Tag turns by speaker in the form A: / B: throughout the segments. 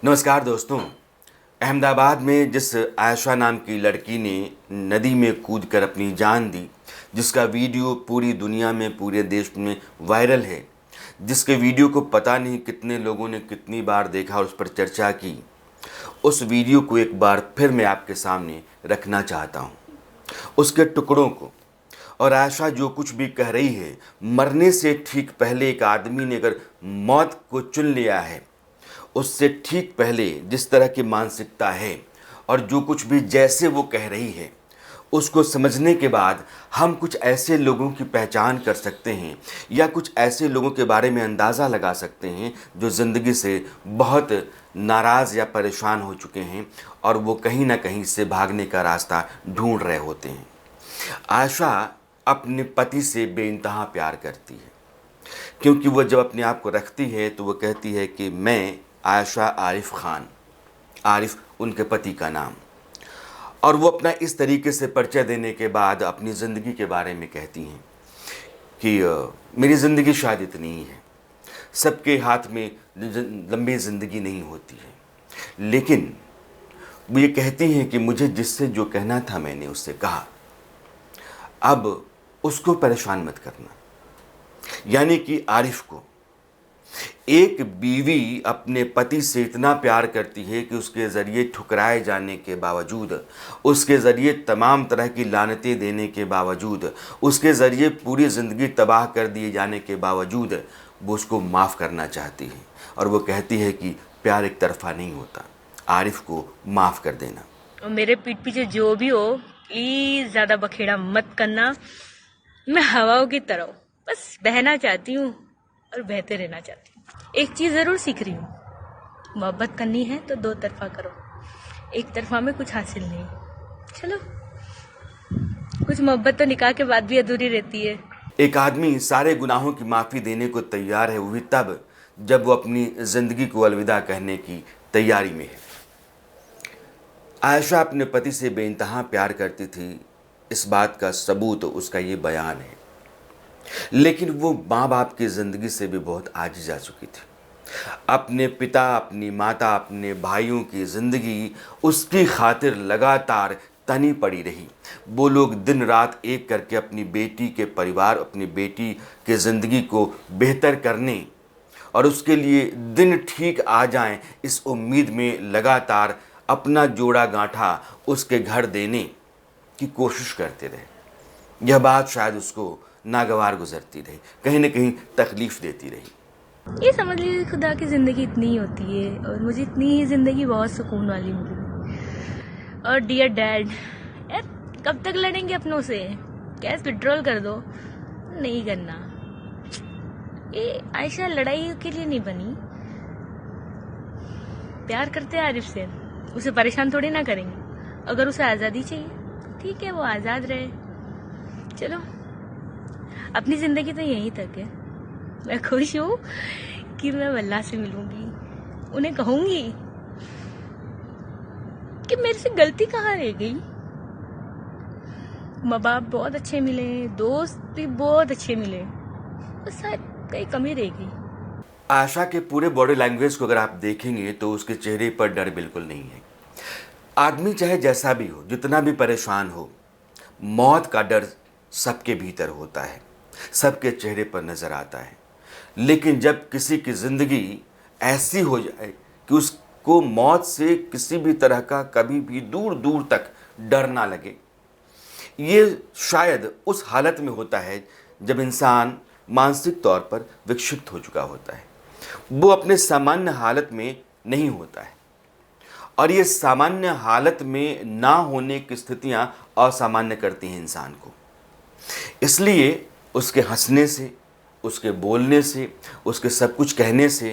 A: नमस्कार दोस्तों। अहमदाबाद में जिस आयशा नाम की लड़की ने नदी में कूदकर अपनी जान दी, जिसका वीडियो पूरी दुनिया में, पूरे देश में वायरल है, जिसके वीडियो को पता नहीं कितने लोगों ने कितनी बार देखा और उस पर चर्चा की, उस वीडियो को एक बार फिर मैं आपके सामने रखना चाहता हूँ, उसके टुकड़ों को। और आयशा जो कुछ भी कह रही है, मरने से ठीक पहले एक आदमी ने अगर मौत को चुन लिया है, उससे ठीक पहले जिस तरह की मानसिकता है और जो कुछ भी जैसे वो कह रही है, उसको समझने के बाद हम कुछ ऐसे लोगों की पहचान कर सकते हैं या कुछ ऐसे लोगों के बारे में अंदाज़ा लगा सकते हैं जो ज़िंदगी से बहुत नाराज़ या परेशान हो चुके हैं और वो कहीं ना कहीं से भागने का रास्ता ढूंढ रहे होते हैं। आयशा अपने पति से बेइंतहा प्यार करती है, क्योंकि वह जब अपने आप को रखती है तो वह कहती है कि मैं आयशा आरिफ खान, आरिफ उनके पति का नाम। और वो अपना इस तरीके से परिचय देने के बाद अपनी ज़िंदगी के बारे में कहती हैं कि मेरी ज़िंदगी शायद इतनी ही है, सबके हाथ में लंबी ज़िंदगी नहीं होती है, लेकिन वो ये कहती हैं कि मुझे जिससे जो कहना था मैंने उससे कहा, अब उसको परेशान मत करना। यानी कि आरिफ को एक बीवी अपने पति से इतना प्यार करती है कि उसके ज़रिए ठुकराए जाने के बावजूद, उसके ज़रिए तमाम तरह की लानतें देने के बावजूद, उसके ज़रिए पूरी ज़िंदगी तबाह कर दिए जाने के बावजूद वो उसको माफ़ करना चाहती है। और वो कहती है कि प्यार एक तरफा नहीं होता, आरिफ को माफ़ कर देना।
B: और मेरे पीठ पीछे जो भी हो, प्लीज ज्यादा बखेड़ा मत करना। मैं हवाओं की तरह हूँ, बस बहना चाहती हूँ और बहते रहना चाहती हूँ। एक चीज जरूर सीख रही हूँ, मोहब्बत करनी है तो दो तरफा करो, एक तरफा में कुछ हासिल नहीं। चलो, कुछ मोहब्बत तो निकाह के बाद भी अधूरी रहती है।
A: एक आदमी सारे गुनाहों की माफ़ी देने को तैयार है, वो भी तब जब वो अपनी ज़िंदगी को अलविदा कहने की तैयारी में है। आयशा अपने पति से बेइंतहा प्यार करती थी, इस बात का सबूत उसका ये बयान है। लेकिन वो माँ बाप की ज़िंदगी से भी बहुत आजी जा चुकी थी। अपने पिता, अपनी माता, अपने भाइयों की ज़िंदगी उसकी खातिर लगातार तनी पड़ी रही। वो लोग दिन रात एक करके अपनी बेटी के परिवार, अपनी बेटी के ज़िंदगी को बेहतर करने और उसके लिए दिन ठीक आ जाएं, इस उम्मीद में लगातार अपना जोड़ा गांठा उसके घर देने की कोशिश करते रहे। यह बात शायद उसको नागवार गुजरती रही, कहीं न कहीं तकलीफ़ देती रही।
B: ये समझ लीजिए खुदा की जिंदगी इतनी ही होती है और मुझे इतनी ही जिंदगी बहुत सुकून वाली मिली। और डियर डैड, यार कब तक लड़ेंगे अपनों से? गैस विड्रॉल कर दो। नहीं करना। ये आयशा लड़ाई के लिए नहीं बनी। प्यार करते हैं आरिफ से, उसे परेशान थोड़ी ना करेंगे। अगर उसे आज़ादी चाहिए ठीक है, वो आज़ाद रहे। चलो, अपनी जिंदगी तो यहीं तक है। मैं खुश हूँ कि मैं वल्लाह से मिलूंगी, उन्हें कहूंगी कि मेरे से गलती कहाँ रह गई। माँ बाप बहुत अच्छे मिले, दोस्त भी बहुत अच्छे मिले, बस शायद कहीं कमी रह गई।
A: आशा के पूरे बॉडी लैंग्वेज को अगर आप देखेंगे तो उसके चेहरे पर डर बिल्कुल नहीं है। आदमी चाहे जैसा भी हो, जितना भी परेशान हो, मौत का डर सबके भीतर होता है, सबके चेहरे पर नज़र आता है। लेकिन जब किसी की ज़िंदगी ऐसी हो जाए कि उसको मौत से किसी भी तरह का कभी भी दूर दूर तक डर ना लगे, ये शायद उस हालत में होता है जब इंसान मानसिक तौर पर विक्षिप्त हो चुका होता है। वो अपने सामान्य हालत में नहीं होता है और ये सामान्य हालत में ना होने की स्थितियां असामान्य करती हैं इंसान को। इसलिए उसके हंसने से, उसके बोलने से, उसके सब कुछ कहने से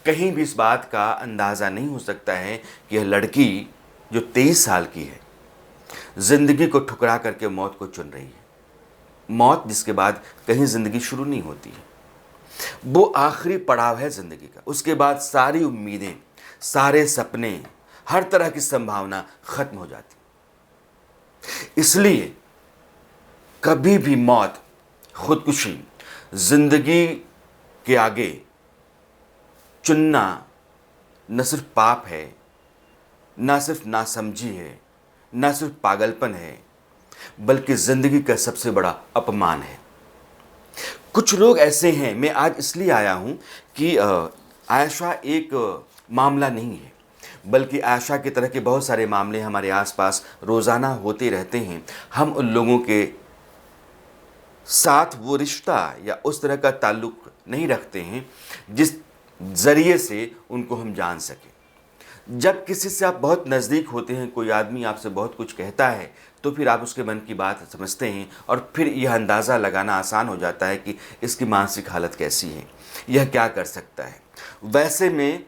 A: कहीं भी इस बात का अंदाज़ा नहीं हो सकता है कि यह लड़की जो 23 साल की है, ज़िंदगी को ठुकरा करके मौत को चुन रही है। मौत जिसके बाद कहीं ज़िंदगी शुरू नहीं होती है, वो आखिरी पड़ाव है ज़िंदगी का। उसके बाद सारी उम्मीदें, सारे सपने, हर तरह की संभावना ख़त्म हो जाती। इसलिए कभी भी मौत, खुदकुशी, ज़िंदगी के आगे चुनना न सिर्फ पाप है, ना सिर्फ नासमझी है, ना सिर्फ पागलपन है, बल्कि ज़िंदगी का सबसे बड़ा अपमान है। कुछ लोग ऐसे हैं, मैं आज इसलिए आया हूँ कि आयशा एक मामला नहीं है, बल्कि आयशा की तरह के बहुत सारे मामले हमारे आसपास रोज़ाना होते रहते हैं। हम उन लोगों के साथ वो रिश्ता या उस तरह का ताल्लुक़ नहीं रखते हैं जिस ज़रिए से उनको हम जान सकें। जब किसी से आप बहुत नज़दीक होते हैं, कोई आदमी आपसे बहुत कुछ कहता है, तो फिर आप उसके मन की बात समझते हैं और फिर यह अंदाज़ा लगाना आसान हो जाता है कि इसकी मानसिक हालत कैसी है, यह क्या कर सकता है। वैसे में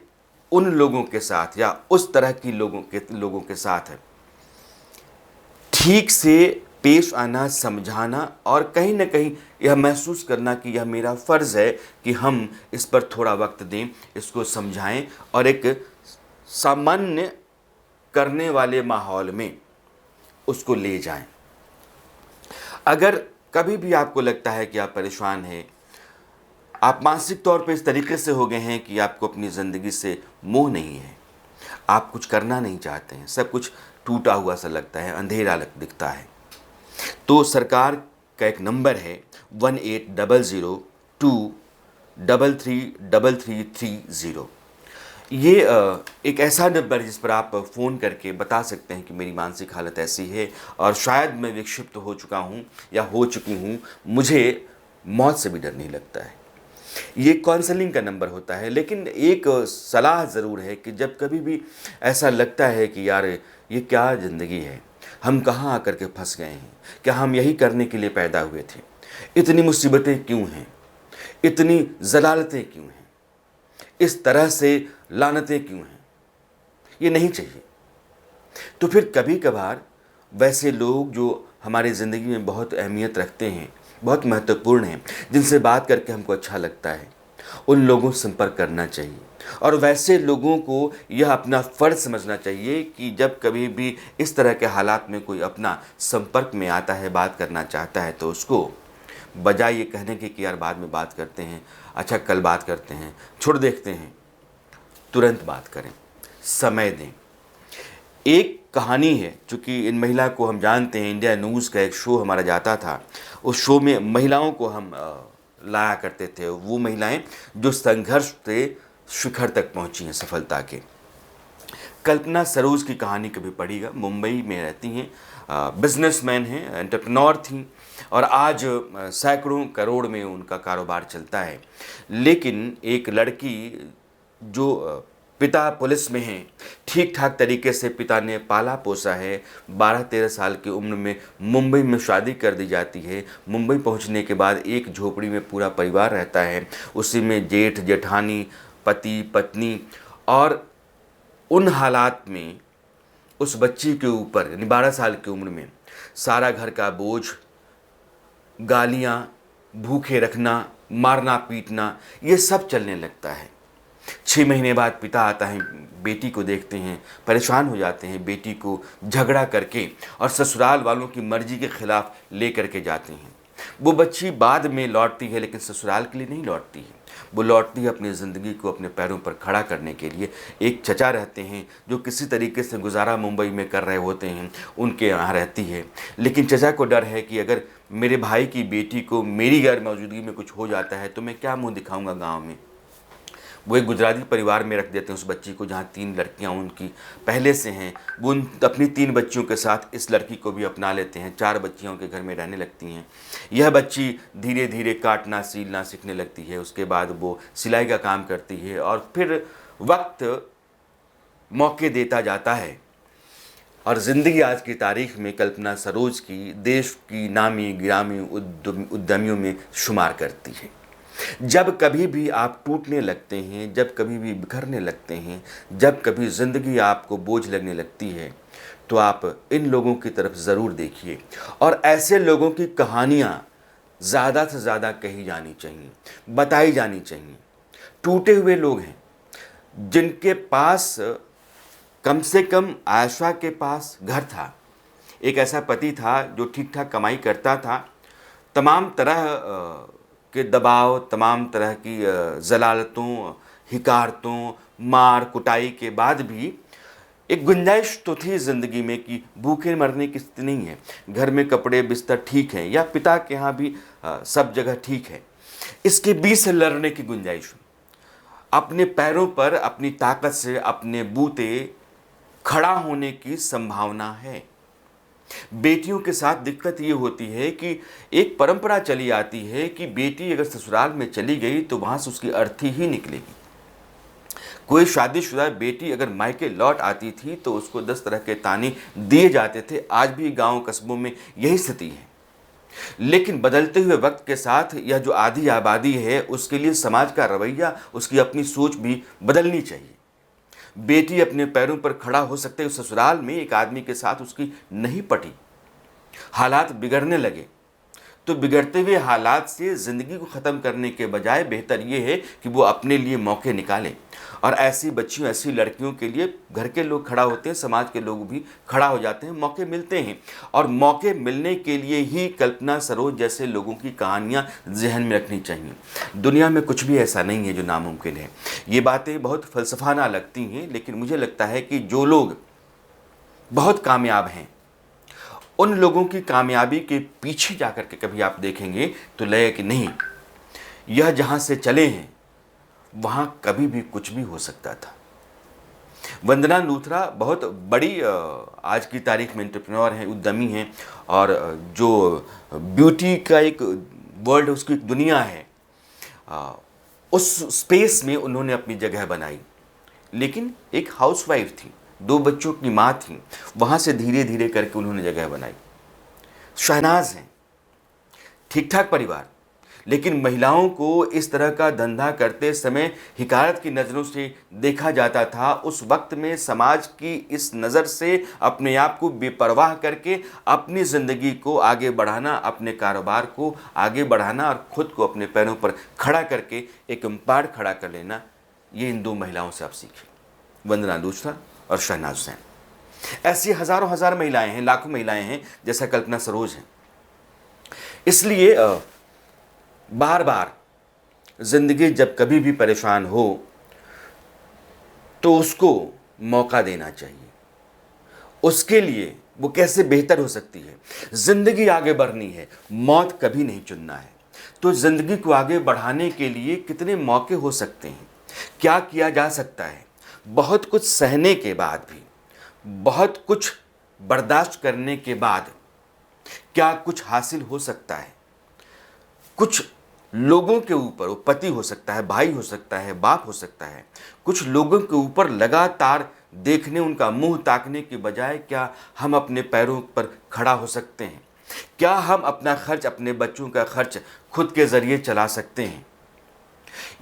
A: उन लोगों के साथ या उस तरह की लोगों के साथ ठीक से पेश आना, समझाना और कहीं न कहीं यह महसूस करना कि यह मेरा फ़र्ज़ है कि हम इस पर थोड़ा वक्त दें, इसको समझाएं और एक सामान्य करने वाले माहौल में उसको ले जाएं। अगर कभी भी आपको लगता है कि आप परेशान हैं, आप मानसिक तौर पे इस तरीके से हो गए हैं कि आपको अपनी ज़िंदगी से मोह नहीं है, आप कुछ करना नहीं चाहते हैं, सब कुछ टूटा हुआ सा लगता है, अंधेरा दिखता है, तो सरकार का एक नंबर है 1800233330। ये एक ऐसा नंबर है जिस पर आप फ़ोन करके बता सकते हैं कि मेरी मानसिक हालत ऐसी है और शायद मैं विक्षिप्त हो चुका हूँ या हो चुकी हूँ, मुझे मौत से भी डर नहीं लगता है। ये काउंसलिंग का नंबर होता है। लेकिन एक सलाह ज़रूर है कि जब कभी भी ऐसा लगता है कि यार ये क्या ज़िंदगी है, हम कहाँ आकर के फंस गए हैं, क्या हम यही करने के लिए पैदा हुए थे, इतनी मुसीबतें क्यों हैं, इतनी ज़लालतें क्यों हैं, इस तरह से लानतें क्यों हैं, ये नहीं चाहिए। तो फिर कभी कभार वैसे लोग जो हमारी ज़िंदगी में बहुत अहमियत रखते हैं, बहुत महत्वपूर्ण हैं, जिनसे बात करके हमको अच्छा लगता है, उन लोगों से संपर्क करना चाहिए। और वैसे लोगों को यह अपना फ़र्ज़ समझना चाहिए कि जब कभी भी इस तरह के हालात में कोई अपना संपर्क में आता है, बात करना चाहता है, तो उसको बजाय ये कहने के कि यार बाद में बात करते हैं, अच्छा कल बात करते हैं, छोड़ देखते हैं, तुरंत बात करें, समय दें। एक कहानी है, चूँकि इन महिला को हम जानते हैं, इंडिया न्यूज़ का एक शो हमारा जाता था, उस शो में महिलाओं को हम लाया करते थे, वो महिलाएं जो संघर्ष से शिखर तक पहुंची हैं सफलता के। कल्पना सरोज की कहानी कभी पढ़िएगा, मुंबई में रहती हैं, बिजनेसमैन हैं, एंटरप्रेन्योर थीं और आज सैकड़ों करोड़ में उनका कारोबार चलता है। लेकिन एक लड़की जो पिता पुलिस में हैं, ठीक ठाक तरीके से पिता ने पाला पोसा है, 12-13 साल की उम्र में मुंबई में शादी कर दी जाती है। मुंबई पहुंचने के बाद एक झोपड़ी में पूरा परिवार रहता है, उसी में जेठ जेठानी, पति पत्नी, और उन हालात में उस बच्ची के ऊपर यानी 12 साल की उम्र में सारा घर का बोझ, गालियाँ, भूखे रखना, मारना पीटना, ये सब चलने लगता है। 6 महीने बाद पिता आता है, बेटी को देखते हैं, परेशान हो जाते हैं, बेटी को झगड़ा करके और ससुराल वालों की मर्ज़ी के ख़िलाफ़ ले करके जाते हैं। वो बच्ची बाद में लौटती है, लेकिन ससुराल के लिए नहीं लौटती है, वो लौटती है अपनी ज़िंदगी को अपने पैरों पर खड़ा करने के लिए। एक चचा रहते हैं जो किसी तरीके से गुजारा मुंबई में कर रहे होते हैं, उनके यहाँ रहती है, लेकिन चचा को डर है कि अगर मेरे भाई की बेटी को मेरी गैर मौजूदगी में कुछ हो जाता है तो मैं क्या मुँह दिखाऊँगा गाँव में। वो एक गुजराती परिवार में रख देते हैं उस बच्ची को, जहाँ 3 लड़कियाँ उनकी पहले से हैं। वो अपनी 3 बच्चियों के साथ इस लड़की को भी अपना लेते हैं, 4 बच्चियाँ उनके घर में रहने लगती हैं। यह बच्ची धीरे धीरे काटना सीलना सीखने लगती है, उसके बाद वो सिलाई का काम करती है और फिर वक्त मौके देता जाता है और ज़िंदगी आज की तारीख में कल्पना सरोज की देश की नामी गिरामी उद्यमियों में शुमार करती है। जब कभी भी आप टूटने लगते हैं, जब कभी भी बिखरने लगते हैं, जब कभी ज़िंदगी आपको बोझ लगने लगती है, तो आप इन लोगों की तरफ ज़रूर देखिए और ऐसे लोगों की कहानियाँ ज़्यादा से ज़्यादा कही जानी चाहिए, बताई जानी चाहिए। टूटे हुए लोग हैं जिनके पास कम से कम आयशा के पास घर था, एक ऐसा पति था जो ठीक ठाक कमाई करता था, तमाम तरह के दबाव, तमाम तरह की ज़लालतों, हिकारतों, मार कुटाई के बाद भी एक गुंजाइश तो थी ज़िंदगी में कि भूखे मरने की स्थिति नहीं है, घर में कपड़े बिस्तर ठीक हैं, या पिता के यहाँ भी सब जगह ठीक है। इसके बीच से लड़ने की गुंजाइश, अपने पैरों पर अपनी ताकत से अपने बूते खड़ा होने की संभावना है। बेटियों के साथ दिक्कत ये होती है कि एक परंपरा चली आती है कि बेटी अगर ससुराल में चली गई तो वहाँ से उसकी अर्थी ही निकलेगी। कोई शादीशुदा बेटी अगर मायके लौट आती थी तो उसको 10 तरह के ताने दिए जाते थे। आज भी गांव कस्बों में यही स्थिति है। लेकिन बदलते हुए वक्त के साथ यह जो आधी आबादी है उसके लिए समाज का रवैया, उसकी अपनी सोच भी बदलनी चाहिए। बेटी अपने पैरों पर खड़ा हो सकते, उस ससुराल में एक आदमी के साथ उसकी नहीं पटी, हालात बिगड़ने लगे, तो बिगड़ते हुए हालात से ज़िंदगी को ख़त्म करने के बजाय बेहतर ये है कि वो अपने लिए मौके निकालें। और ऐसी बच्चियों, ऐसी लड़कियों के लिए घर के लोग खड़ा होते हैं, समाज के लोग भी खड़ा हो जाते हैं, मौके मिलते हैं। और मौके मिलने के लिए ही कल्पना सरोज जैसे लोगों की कहानियाँ जहन में रखनी चाहिए। दुनिया में कुछ भी ऐसा नहीं है जो नामुमकिन है। ये बातें बहुत फ़लसफ़ाना लगती हैं, लेकिन मुझे लगता है कि जो लोग बहुत कामयाब हैं, उन लोगों की कामयाबी के पीछे जाकर के कभी आप देखेंगे तो लगे कि नहीं, यह जहाँ से चले हैं वहाँ कभी भी कुछ भी हो सकता था। वंदना लूथरा बहुत बड़ी आज की तारीख में एंटरप्रेन्योर हैं, उद्यमी हैं, और जो ब्यूटी का एक वर्ल्ड, उसकी एक दुनिया है, उस स्पेस में उन्होंने अपनी जगह बनाई। लेकिन एक हाउसवाइफ थी, 2 बच्चों की माँ थी, वहाँ से धीरे धीरे करके उन्होंने जगह बनाई। शहनाज हैं, ठीक ठाक परिवार, लेकिन महिलाओं को इस तरह का धंधा करते समय हिकारत की नज़रों से देखा जाता था। उस वक्त में समाज की इस नज़र से अपने आप को बेपरवाह करके अपनी ज़िंदगी को आगे बढ़ाना, अपने कारोबार को आगे बढ़ाना और ख़ुद को अपने पैरों पर खड़ा करके एक एम्पायर खड़ा कर लेना, ये इन 2 महिलाओं से आप सीखें, वंदना लूथरा और शहनाज हुसैन। ऐसी हज़ारों हज़ार महिलाएं हैं, लाखों महिलाएं हैं जैसा कल्पना सरोज हैं। इसलिए बार बार ज़िंदगी जब कभी भी परेशान हो तो उसको मौका देना चाहिए। उसके लिए वो कैसे बेहतर हो सकती है। ज़िंदगी आगे बढ़नी है, मौत कभी नहीं चुनना है। तो ज़िंदगी को आगे बढ़ाने के लिए कितने मौके हो सकते हैं, क्या किया जा सकता है। बहुत कुछ सहने के बाद भी, बहुत कुछ बर्दाश्त करने के बाद क्या कुछ हासिल हो सकता है। कुछ लोगों के ऊपर, वो पति हो सकता है, भाई हो सकता है, बाप हो सकता है, कुछ लोगों के ऊपर लगातार देखने, उनका मुंह ताकने के बजाय क्या हम अपने पैरों पर खड़ा हो सकते हैं। क्या हम अपना खर्च, अपने बच्चों का खर्च खुद के ज़रिए चला सकते हैं।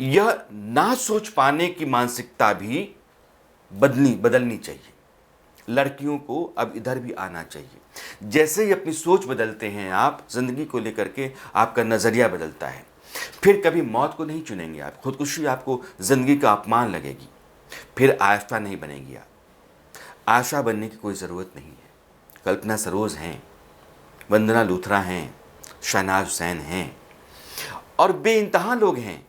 A: यह ना सोच पाने की मानसिकता भी बदलनी चाहिए। लड़कियों को अब इधर भी आना चाहिए। जैसे ही अपनी सोच बदलते हैं आप, ज़िंदगी को लेकर के आपका नज़रिया बदलता है। फिर कभी मौत को नहीं चुनेंगे आप, खुदकुशी आपको ज़िंदगी का अपमान लगेगी। फिर आशा नहीं बनेगी आप। आशा बनने की कोई ज़रूरत नहीं है। कल्पना सरोज हैं, वंदना लूथरा हैं, शहनाज हुसैन हैं, और बेइंतहा लोग हैं।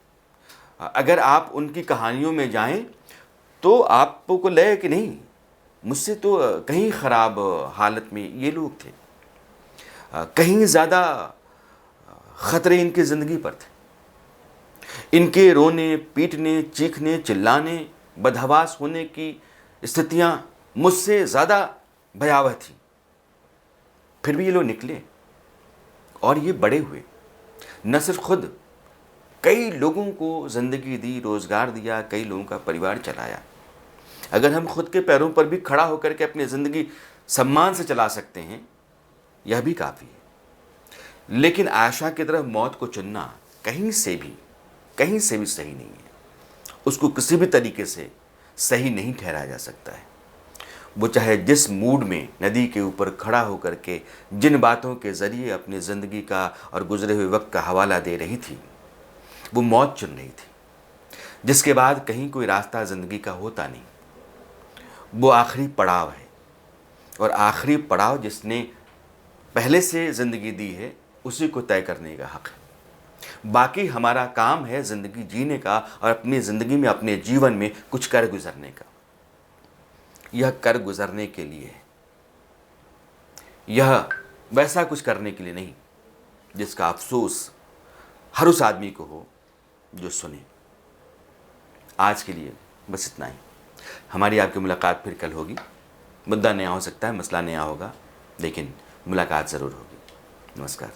A: अगर आप उनकी कहानियों में जाएं तो आपको लगे कि नहीं, मुझसे तो कहीं ख़राब हालत में ये लोग थे, कहीं ज़्यादा ख़तरे इनकी ज़िंदगी पर थे। इनके रोने, पीटने, चीखने, चिल्लाने, बदहवास होने की स्थितियाँ मुझसे ज़्यादा भयावह थी। फिर भी ये लोग निकले और ये बड़े हुए। न सिर्फ खुद, कई लोगों को ज़िंदगी दी, रोज़गार दिया, कई लोगों का परिवार चलाया। अगर हम खुद के पैरों पर भी खड़ा होकर के अपनी ज़िंदगी सम्मान से चला सकते हैं, यह भी काफ़ी है। लेकिन आशा की तरफ मौत को चुनना कहीं से भी सही नहीं है। उसको किसी भी तरीके से सही नहीं ठहराया जा सकता है। वो चाहे जिस मूड में नदी के ऊपर खड़ा होकर के जिन बातों के ज़रिए अपनी ज़िंदगी का और गुजरे हुए वक्त का हवाला दे रही थी, वो मौत चुन रही थी, जिसके बाद कहीं कोई रास्ता ज़िंदगी का होता नहीं। वो आखिरी पड़ाव है, और आखिरी पड़ाव जिसने पहले से ज़िंदगी दी है उसी को तय करने का हक़ है। बाकी हमारा काम है ज़िंदगी जीने का और अपनी ज़िंदगी में, अपने जीवन में कुछ कर गुजरने का। यह कर गुजरने के लिए है, यह वैसा कुछ करने के लिए नहीं जिसका अफसोस हर उस आदमी को हो जो सुने। आज के लिए बस इतना ही। हमारी आपकी मुलाकात फिर कल होगी। मुद्दा नया हो सकता है, मसला नया होगा, लेकिन मुलाकात ज़रूर होगी। नमस्कार।